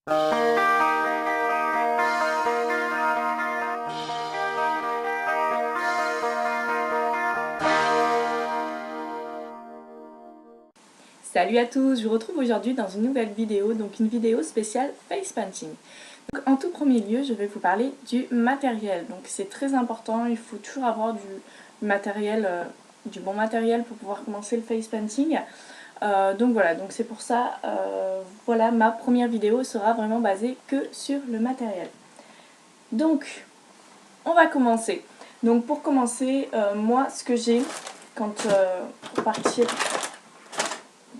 Salut à tous, je vous retrouve aujourd'hui dans une nouvelle vidéo, donc une vidéo spéciale face painting. Donc en tout premier lieu, je vais vous parler du matériel. Donc c'est très important, il faut toujours avoir du matériel, du bon matériel pour pouvoir commencer le face painting. Donc voilà, donc c'est pour ça, voilà, ma première vidéo sera vraiment basée que sur le matériel. Donc on va commencer. Donc pour commencer, moi ce que j'ai quand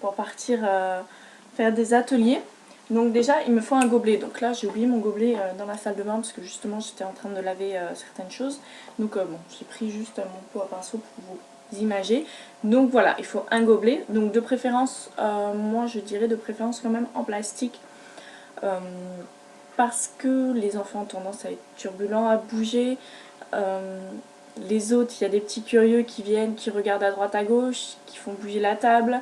pour partir faire des ateliers. Donc déjà il me faut un gobelet, donc là j'ai oublié mon gobelet dans la salle de bain parce que justement j'étais en train de laver certaines choses. Donc bon, j'ai pris juste mon pot à pinceau pour vous imager. Donc voilà, il faut un gobelet, donc de préférence, moi je dirais de préférence quand même en plastique. Parce que les enfants ont tendance à être turbulents, à bouger. Les autres, il y a des petits curieux qui viennent, qui regardent à droite à gauche, qui font bouger la table.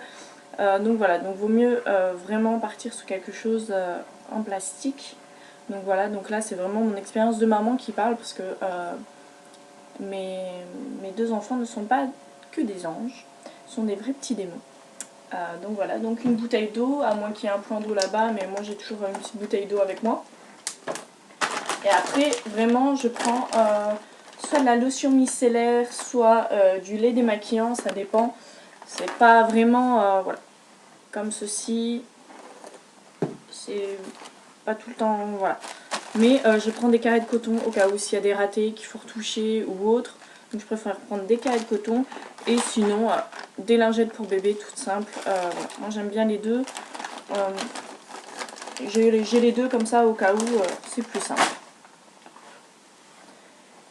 Donc voilà, donc vaut mieux vraiment partir sur quelque chose en plastique. Donc voilà, donc là c'est vraiment mon expérience de maman qui parle parce que mes deux enfants ne sont pas que des anges, ce sont des vrais petits démons. Donc voilà, donc une bouteille d'eau, à moins qu'il y ait un point d'eau là-bas, mais moi j'ai toujours une petite bouteille d'eau avec moi. Et après, vraiment, je prends soit de la lotion micellaire, soit du lait démaquillant, ça dépend. C'est pas vraiment, voilà, comme ceci. C'est pas tout le temps, voilà. Mais je prends des carrés de coton au cas où s'il y a des ratés qu'il faut retoucher ou autre. Donc je préfère prendre des carrés de coton. Et sinon, des lingettes pour bébé, toutes simples. Voilà. Moi j'aime bien les deux. J'ai les deux comme ça au cas où c'est plus simple.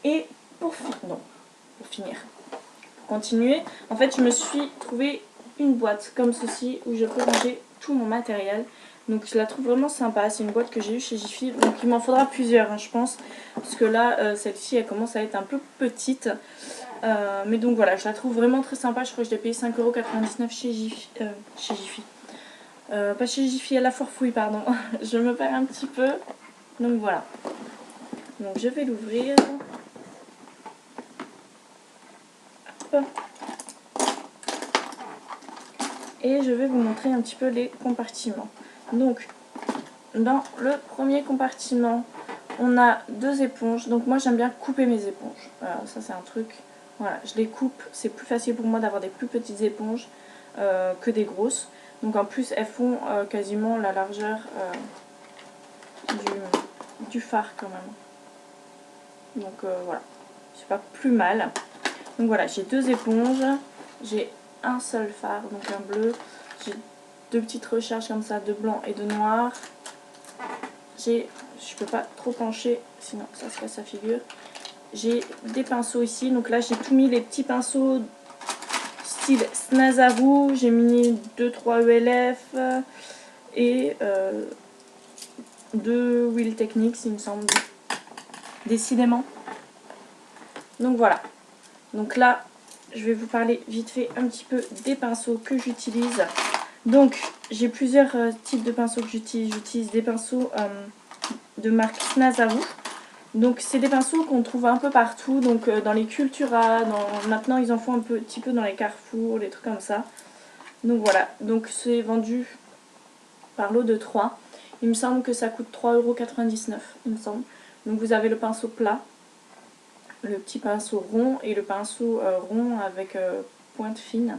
Et pour finir, pour continuer, en fait je me suis trouvé une boîte comme ceci où je peux ranger tout mon matériel. Donc je la trouve vraiment sympa, c'est une boîte que j'ai eue chez Jiffy, donc il m'en faudra plusieurs hein, je pense, parce que là celle-ci elle commence à être un peu petite. Mais donc voilà, je la trouve vraiment très sympa, je crois que je l'ai payé 5,99 € chez Jiffy. Pas chez Jiffy, à la Forfouille pardon, je me perds un petit peu. Donc voilà, donc je vais l'ouvrir. Et je vais vous montrer un petit peu les compartiments. Donc dans le premier compartiment on a deux éponges. Donc moi j'aime bien couper mes éponges, ça c'est un truc, voilà, je les coupe, c'est plus facile pour moi d'avoir des plus petites éponges que des grosses. Donc en plus elles font quasiment la largeur du phare quand même. Donc voilà, c'est pas plus mal. Donc voilà, j'ai deux éponges, j'ai un seul phare, donc un bleu, j'ai deux petites recharges comme ça, de blanc et de noir. Je peux pas trop pencher, sinon ça se casse sa figure. J'ai des pinceaux ici, donc là j'ai tout mis les petits pinceaux style Snazaru, j'ai mis 2-3 ELF et 2 Wheel Techniques il me semble, décidément. Donc voilà, donc là je vais vous parler vite fait un petit peu des pinceaux que j'utilise. Donc j'ai plusieurs types de pinceaux que j'utilise. J'utilise des pinceaux de marque Snazaru. Donc c'est des pinceaux qu'on trouve un peu partout, donc dans les Cultura, maintenant ils en font un petit peu dans les Carrefour, les trucs comme ça. Donc voilà, donc c'est vendu par lot de 3. Il me semble que ça coûte 3,99 €, il me semble. Donc vous avez le pinceau plat, le petit pinceau rond et le pinceau rond avec pointe fine,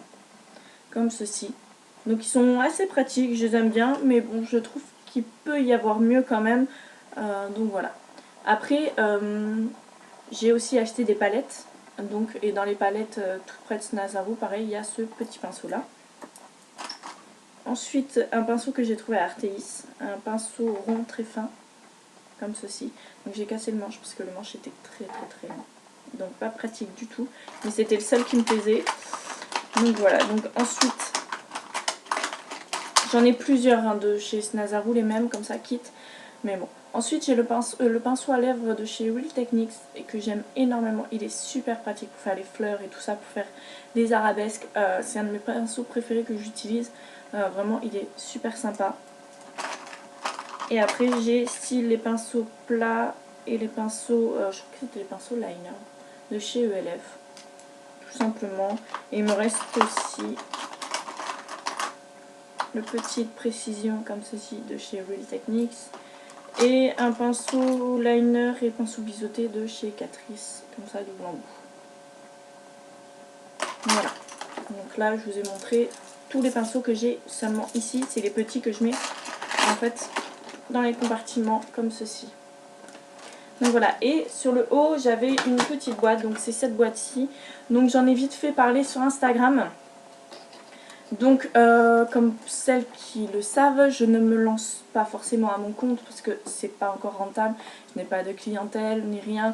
comme ceci. Donc ils sont assez pratiques, je les aime bien, mais bon je trouve qu'il peut y avoir mieux quand même. Donc voilà. Après j'ai aussi acheté des palettes. Donc, et dans les palettes tout près de Snazaru, pareil, il y a ce petit pinceau là. Ensuite un pinceau que j'ai trouvé à Artéis, un pinceau rond très fin, comme ceci. Donc j'ai cassé le manche parce que le manche était très long. Donc pas pratique du tout, mais c'était le seul qui me plaisait. Donc voilà, donc ensuite j'en ai plusieurs hein, de chez Snazaru, les mêmes comme ça, kit. Mais bon, ensuite j'ai le pinceau à lèvres de chez Wheel Techniques et que j'aime énormément. Il est super pratique pour faire les fleurs et tout ça, pour faire des arabesques. C'est un de mes pinceaux préférés que j'utilise. Vraiment, il est super sympa. Et après j'ai style les pinceaux plats et les pinceaux, je crois que c'était les pinceaux liner de chez ELF. Tout simplement. Et il me reste aussi le petit précision comme ceci de chez Real Techniques. Et un pinceau liner et pinceau biseauté de chez Catrice. Comme ça, double embout. Voilà. Donc là, je vous ai montré tous les pinceaux que j'ai seulement ici. C'est les petits que je mets en fait dans les compartiments comme ceci. Donc voilà. Et sur le haut, j'avais une petite boîte. Donc c'est cette boîte-ci. Donc j'en ai vite fait parler sur Instagram. Donc comme celles qui le savent, je ne me lance pas forcément à mon compte parce que c'est pas encore rentable. Je n'ai pas de clientèle ni rien.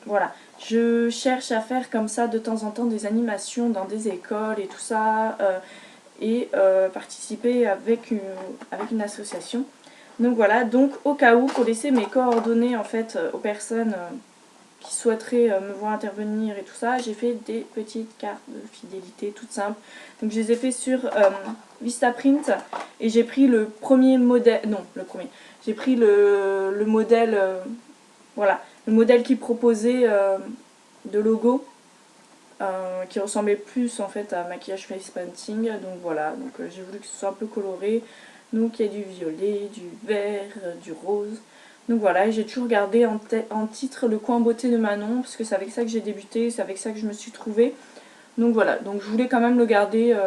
Voilà, je cherche à faire comme ça de temps en temps des animations dans des écoles et tout ça, et participer avec une association. Donc voilà, donc au cas où, pour laisser mes coordonnées en fait aux personnes qui souhaiteraient me voir intervenir et tout ça, j'ai fait des petites cartes de fidélité toutes simples. Donc je les ai fait sur Vistaprint et j'ai pris le premier modèle, non le premier, j'ai pris le modèle, voilà, le modèle qui proposait de logo qui ressemblait plus en fait à maquillage face painting. Donc voilà, donc j'ai voulu que ce soit un peu coloré. Donc il y a du violet, du vert, du rose. Donc voilà, j'ai toujours gardé en titre le coin beauté de Manon parce que c'est avec ça que j'ai débuté, c'est avec ça que je me suis trouvée. Donc voilà, donc je voulais quand même le garder,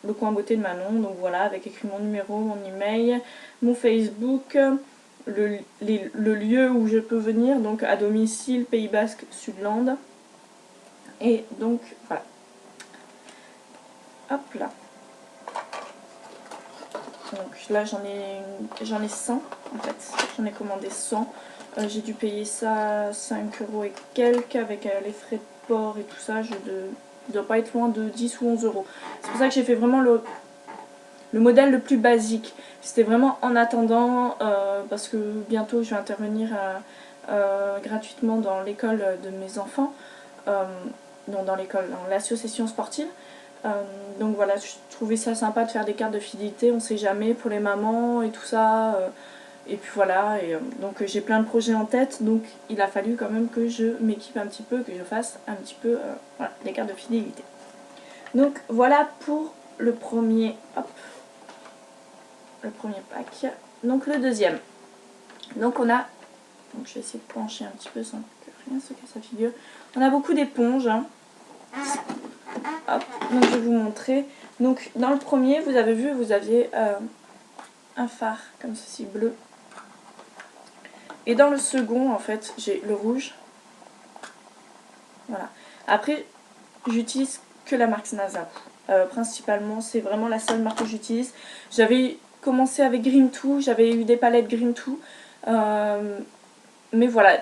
le coin beauté de Manon. Donc voilà, avec écrit mon numéro, mon email, mon Facebook, le lieu où je peux venir, donc à domicile, Pays Basque, Sudland. Et donc voilà. Hop là. Donc là j'en ai 100 en fait. J'en ai commandé 100. J'ai dû payer ça 5 € et quelques avec les frais de port et tout ça. Je ne dois pas être loin de 10 ou 11 €. C'est pour ça que j'ai fait vraiment le modèle le plus basique. C'était vraiment en attendant parce que bientôt je vais intervenir gratuitement dans l'école de mes enfants. Non, dans l'association sportive. Donc voilà, je trouvais ça sympa de faire des cartes de fidélité, on sait jamais, pour les mamans et tout ça. Et puis voilà, et donc j'ai plein de projets en tête, donc il a fallu quand même que je m'équipe un petit peu, que je fasse un petit peu voilà, des cartes de fidélité. Donc voilà pour le premier, hop, le premier pack. Donc le deuxième. Donc on a, donc je vais essayer de pencher un petit peu sans que rien se casse la figure. On a beaucoup d'éponges. Hein. Hop, donc je vais vous montrer. Donc dans le premier, vous avez vu, vous aviez un phare comme ceci bleu. Et dans le second, en fait, j'ai le rouge. Voilà. Après, j'utilise que la marque Snazaroo. Principalement, c'est vraiment la seule marque que j'utilise. J'avais commencé avec Grim2, j'avais eu des palettes Grim2. Mais voilà,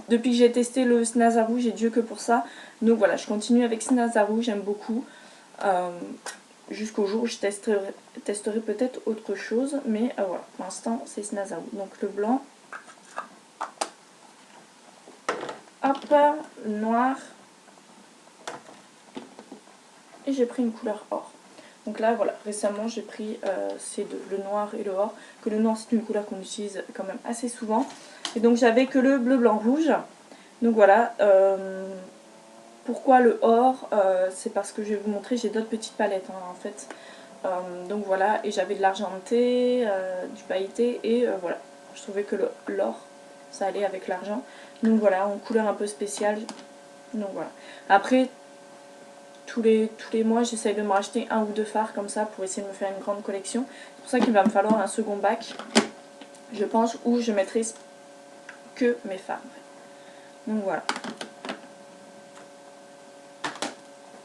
depuis que j'ai testé le Snazaroo, j'ai Dieu que pour ça. Donc voilà, je continue avec Snazaroo, j'aime beaucoup. Jusqu'au jour où je testerai peut-être autre chose. Mais voilà, pour l'instant, c'est Snazaroo. Donc le blanc. Hop, le noir. Et j'ai pris une couleur or. Donc là, voilà, récemment, j'ai pris ces deux, le noir et le or. Que le noir, c'est une couleur qu'on utilise quand même assez souvent. Et donc, j'avais que le bleu, blanc, rouge. Donc voilà. Pourquoi le or c'est parce que je vais vous montrer, j'ai d'autres petites palettes hein, en fait. Donc voilà, et j'avais de l'argenté, du pailleté, et voilà. Je trouvais que l'or, ça allait avec l'argent. Donc voilà, en couleur un peu spéciale. Donc voilà. Après, tous les mois, j'essaye de me racheter un ou deux fards comme ça pour essayer de me faire une grande collection. C'est pour ça qu'il va me falloir un second bac, je pense, où je mettrai que mes fards. Donc voilà.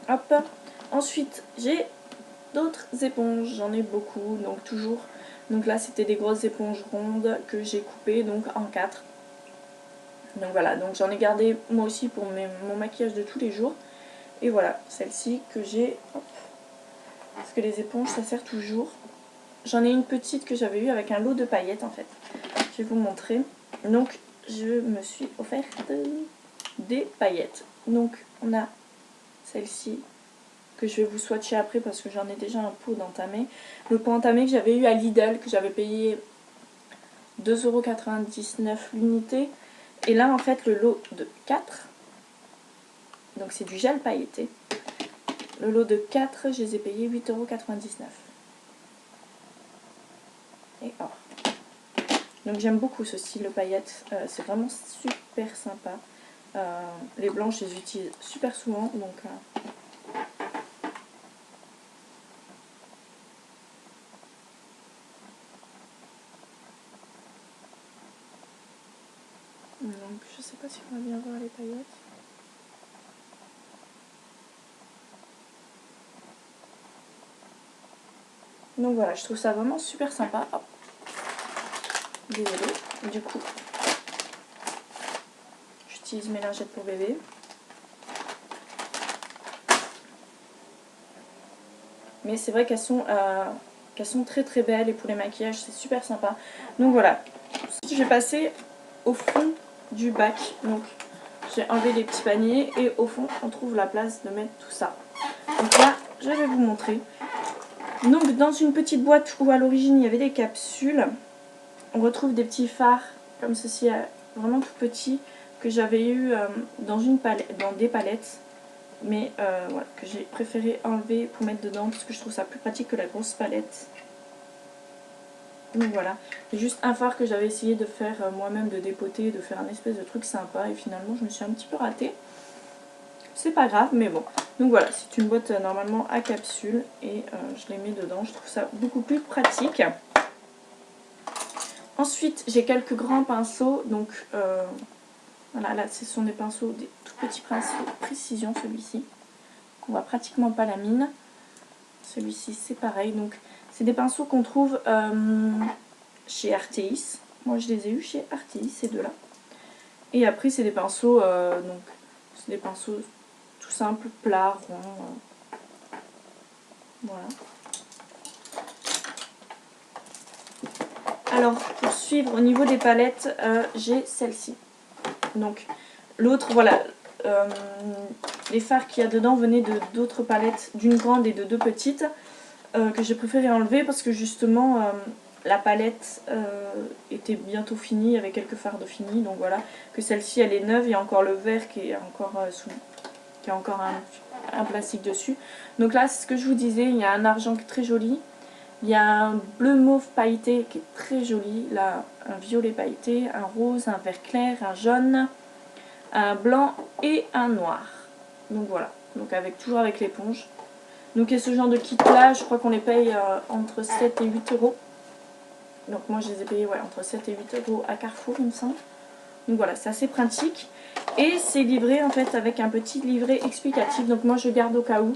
Hop. Ensuite, j'ai d'autres éponges. J'en ai beaucoup, donc toujours. Donc là, c'était des grosses éponges rondes que j'ai coupées donc en 4. Donc voilà, donc j'en ai gardé moi aussi pour mon maquillage de tous les jours. Et voilà, celle-ci que j'ai. Parce que les éponges, ça sert toujours. J'en ai une petite que j'avais eue avec un lot de paillettes en fait. Je vais vous montrer. Donc, je me suis offert des paillettes. Donc, on a celle-ci que je vais vous swatcher après parce que j'en ai déjà un pot d'entamé. Le pot entamé que j'avais eu à Lidl, que j'avais payé 2,99 € l'unité. Et là en fait le lot de 4, donc c'est du gel pailleté. Le lot de 4, je les ai payés 8,99 € et or. Donc j'aime beaucoup ce style de paillettes, c'est vraiment super sympa. Les blanches je les utilise super souvent, donc je sais pas si on va bien voir les paillettes. Donc voilà, je trouve ça vraiment super sympa. Hop. Désolée, du coup j'utilise mes lingettes pour bébé. Mais c'est vrai qu'elles sont très très belles et pour les maquillages c'est super sympa. Donc voilà, je vais passer au fond du bac. Donc j'ai enlevé les petits paniers et au fond on trouve la place de mettre tout ça. Donc là je vais vous montrer. Donc dans une petite boîte où à l'origine il y avait des capsules, on retrouve des petits fards comme ceci, vraiment tout petits, que j'avais eu dans des palettes. Mais voilà, que j'ai préféré enlever pour mettre dedans parce que je trouve ça plus pratique que la grosse palette. Donc voilà, c'est juste un fard que j'avais essayé de faire moi-même, de dépoter, de faire un espèce de truc sympa et finalement je me suis un petit peu ratée. C'est pas grave, mais bon. Donc voilà, c'est une boîte normalement à capsules et je les mets dedans, je trouve ça beaucoup plus pratique. Ensuite, j'ai quelques grands pinceaux, donc voilà, là ce sont des pinceaux, des tout petits pinceaux précision, celui-ci. On voit pratiquement pas la mine. Celui-ci c'est pareil, donc c'est des pinceaux qu'on trouve chez Artéis. Moi je les ai eu chez Artéis, ces deux-là. Et après c'est des pinceaux, donc c'est des pinceaux tout simples, plats, ronds. Voilà. Alors pour suivre au niveau des palettes, j'ai celle-ci. Donc l'autre, voilà, les fards qu'il y a dedans venaient d'autres palettes, d'une grande et de deux petites, que j'ai préféré enlever parce que justement la palette était bientôt finie avec quelques fards de finis. Donc voilà, que celle-ci elle est neuve, il y a encore le vert qui est encore qui a encore un plastique dessus. Donc là c'est ce que je vous disais, il y a un argent qui est très joli. Il y a un bleu mauve pailleté qui est très joli, là un violet pailleté, un rose, un vert clair, un jaune, un blanc et un noir. Donc voilà, donc toujours avec l'éponge. Donc et ce genre de kit là, je crois qu'on les paye entre 7 et 8 €. Donc moi je les ai payés entre 7 et 8 € à Carrefour il me semble. Donc voilà, c'est assez pratique. Et c'est livré en fait avec un petit livret explicatif. Donc moi je garde au cas où.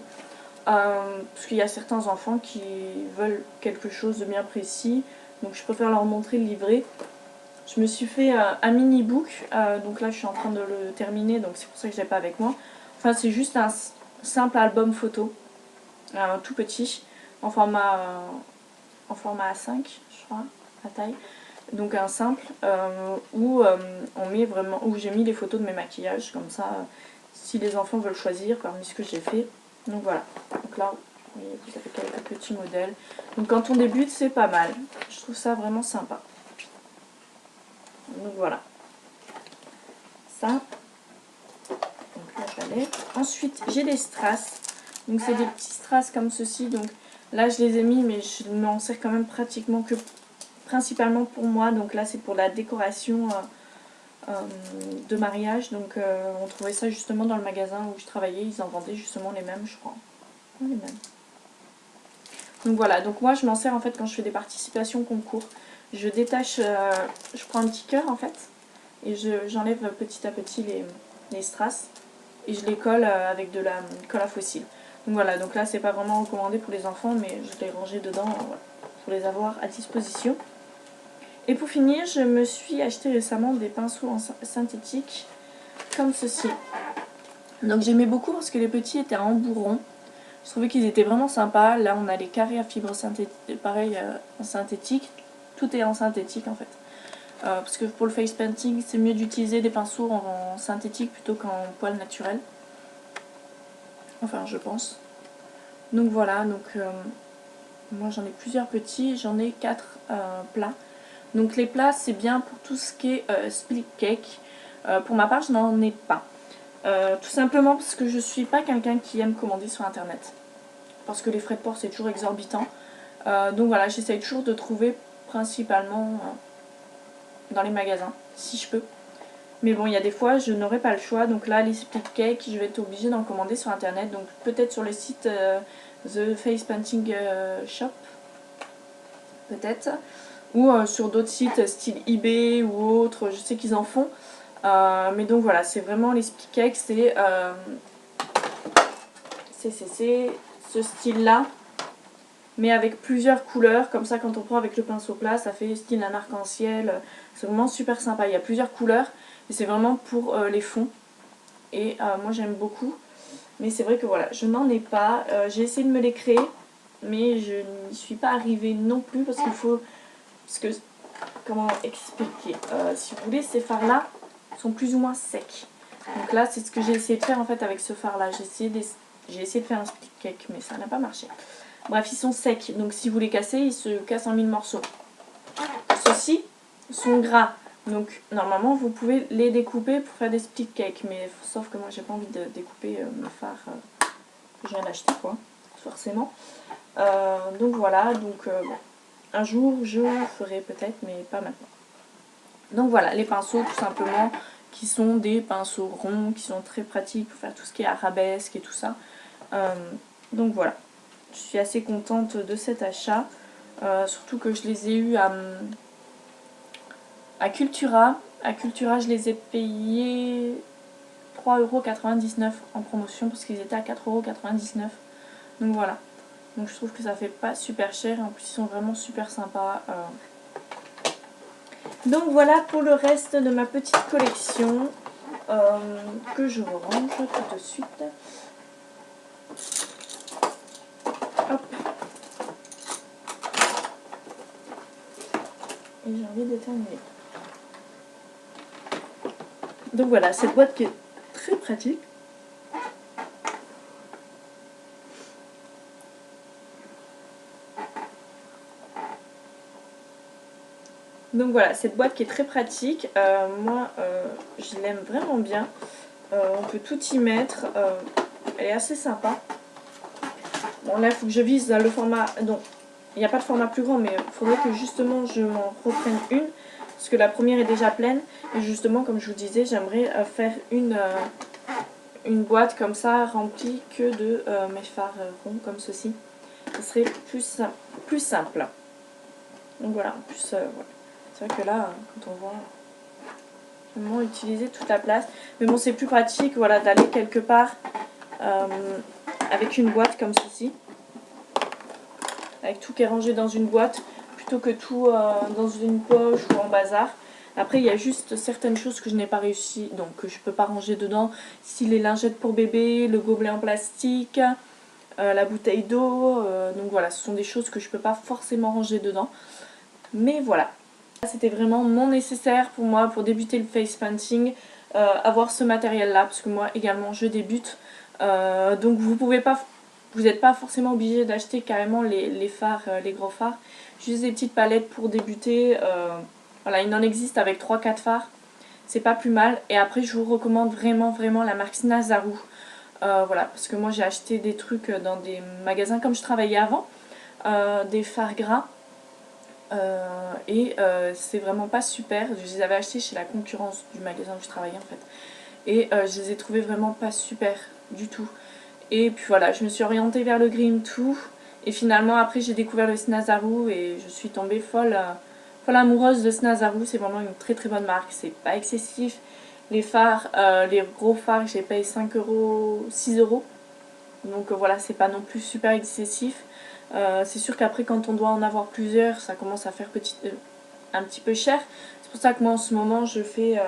Parce qu'il y a certains enfants qui veulent quelque chose de bien précis, donc je préfère leur montrer le livret. Je me suis fait un mini book, donc là je suis en train de le terminer, donc c'est pour ça que je l'ai pas avec moi. Enfin c'est juste un simple album photo, tout petit, en format A5 je crois, la taille. Donc un simple où on met vraiment, où j'ai mis les photos de mes maquillages, comme ça si les enfants veulent choisir parmi ce que j'ai fait. Donc voilà, donc là vous voyez, vous avez quelques petits modèles. Donc quand on débute c'est pas mal, je trouve ça vraiment sympa. Donc voilà, ça, donc la palette. Ensuite j'ai des strass, donc c'est des petits strass comme ceci. Donc là je les ai mis mais je m'en sers quand même pratiquement que principalement pour moi. Donc là c'est pour la décoration de mariage. Donc on trouvait ça justement dans le magasin où je travaillais, ils en vendaient justement les mêmes je crois. Les mêmes. Donc voilà, donc moi je m'en sers en fait quand je fais des participations concours. Je détache, je prends un petit cœur en fait et j'enlève petit à petit les strass et je les colle avec de la colle à fossile. Donc voilà, donc là c'est pas vraiment recommandé pour les enfants mais je l'ai rangé dedans voilà, pour les avoir à disposition. Et pour finir, je me suis acheté récemment des pinceaux en synthétique comme ceci. Donc j'aimais beaucoup parce que les petits étaient en bourron. Je trouvais qu'ils étaient vraiment sympas. Là on a les carrés à fibres synthétiques, pareil en synthétique. Tout est en synthétique en fait. Parce que pour le face painting c'est mieux d'utiliser des pinceaux en synthétique plutôt qu'en poil naturel. Enfin je pense. Donc voilà, moi j'en ai plusieurs petits, j'en ai 4 plats. Donc les plats c'est bien pour tout ce qui est split cake. Pour ma part je n'en ai pas. Tout simplement parce que je suis pas quelqu'un qui aime commander sur internet. Parce que les frais de port c'est toujours exorbitant. Donc voilà, j'essaye toujours de trouver principalement dans les magasins, si je peux. Mais bon, il y a des fois, je n'aurai pas le choix. Donc là, les split cakes, je vais être obligée d'en commander sur internet. Donc peut-être sur le site The Face Painting Shop. Peut-être. Ou sur d'autres sites style eBay ou autres. Je sais qu'ils en font. Mais donc voilà, c'est vraiment les split cakes. C'est ce style-là. Mais avec plusieurs couleurs, comme ça quand on prend avec le pinceau plat, ça fait style un arc-en-ciel. C'est vraiment super sympa, il y a plusieurs couleurs et c'est vraiment pour les fonds. Et moi j'aime beaucoup, mais c'est vrai que voilà, je n'en ai pas. J'ai essayé de me les créer, mais je n'y suis pas arrivée non plus parce qu'il faut... Parce que, comment expliquer, si vous voulez, ces fards-là sont plus ou moins secs. Donc là, c'est ce que j'ai essayé de faire en fait avec ce fard-là. J'ai essayé de faire un split cake, mais ça n'a pas marché. Bref, ils sont secs, donc si vous les cassez, ils se cassent en 1000 morceaux. Ceux-ci sont gras, donc normalement vous pouvez les découper pour faire des split cakes, mais sauf que moi j'ai pas envie de découper mes fards que je viens d'acheter, quoi, forcément. Donc voilà, bon, un jour je ferai peut-être, mais pas maintenant. Donc voilà, les pinceaux tout simplement, qui sont des pinceaux ronds, qui sont très pratiques pour faire tout ce qui est arabesque et tout ça. Donc voilà. Je suis assez contente de cet achat, surtout que je les ai eus à Cultura. À Cultura, je les ai payés 3,99 € en promotion parce qu'ils étaient à 4,99 €. Donc voilà. Donc je trouve que ça fait pas super cher et en plus ils sont vraiment super sympas. Donc voilà pour le reste de ma petite collection que je range tout de suite. Hop. Et j'ai envie de terminer. Donc voilà, cette boîte qui est très pratique. Donc voilà, cette boîte qui est très pratique. Moi, je l'aime vraiment bien. On peut tout y mettre. Elle est assez sympa. Bon là, il faut que je vise le format... Non, il n'y a pas de format plus grand, mais il faudrait que justement je m'en reprenne une. Parce que la première est déjà pleine. Et justement, comme je vous disais, j'aimerais faire une boîte comme ça, remplie que de mes fards ronds, comme ceci. Ce serait plus simple. Donc voilà, en plus, voilà. C'est vrai que là, quand on voit vraiment utiliser toute la place. Mais bon, c'est plus pratique, voilà, d'aller quelque part avec une boîte comme ceci. Avec tout qui est rangé dans une boîte, plutôt que tout dans une poche ou en bazar. Après, il y a juste certaines choses que je n'ai pas réussi, donc que je ne peux pas ranger dedans. Ici, les lingettes pour bébé, le gobelet en plastique, la bouteille d'eau. Donc voilà, ce sont des choses que je ne peux pas forcément ranger dedans. Mais voilà. C'était vraiment mon nécessaire pour moi pour débuter le face painting, avoir ce matériel là parce que moi également je débute, donc vous n'êtes pas forcément obligé d'acheter carrément les fards, les gros fards, juste des petites palettes pour débuter. Voilà, il en existe avec 3-4 fards, c'est pas plus mal. Et après je vous recommande vraiment la marque Snazaru, voilà, parce que moi j'ai acheté des trucs dans des magasins comme je travaillais avant, des fards gras. C'est vraiment pas super. Je les avais achetés chez la concurrence du magasin où je travaillais en fait. Et je les ai trouvés vraiment pas super du tout. Et puis voilà, je me suis orientée vers le Grim Too. Et finalement après j'ai découvert le Snazaru et je suis tombée folle amoureuse de Snazaru. C'est vraiment une très bonne marque. C'est pas excessif. Les fards, les gros fards, j'ai payé 5 €, 6 €. Donc voilà, c'est pas non plus super excessif. C'est sûr qu'après quand on doit en avoir plusieurs, ça commence à faire un petit peu cher. C'est pour ça que moi en ce moment je fais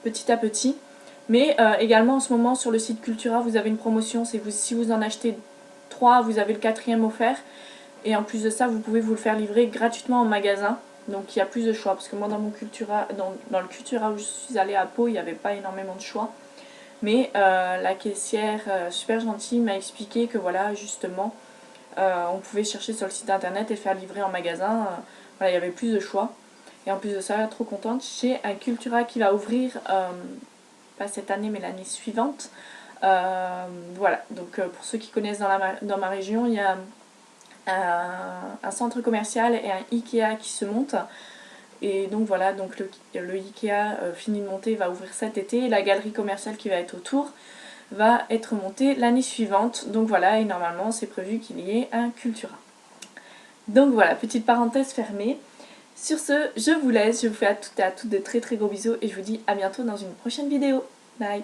petit à petit. Mais également en ce moment sur le site Cultura vous avez une promotion, si vous en achetez 3 vous avez le 4e offert. Et en plus de ça vous pouvez vous le faire livrer gratuitement en magasin. Donc il y a plus de choix parce que moi dans mon Cultura, dans le Cultura où je suis allée à Pau, il n'y avait pas énormément de choix. mais la caissière super gentille m'a expliqué que voilà, justement, on pouvait chercher sur le site internet et le faire livrer en magasin. Voilà, il y avait plus de choix. Et en plus de ça, trop contente, j'ai un Cultura qui va ouvrir, pas cette année mais l'année suivante. Voilà, donc pour ceux qui connaissent dans ma région, il y a un centre commercial et un Ikea qui se montent. Et donc voilà, donc le Ikea fini de monter va ouvrir cet été. Et la galerie commerciale qui va être autour va être montée l'année suivante. Donc voilà, et normalement c'est prévu qu'il y ait un Cultura. Donc voilà, petite parenthèse fermée. Sur ce, je vous laisse, je vous fais à toutes et à toutes de très très gros bisous et je vous dis à bientôt dans une prochaine vidéo. Bye!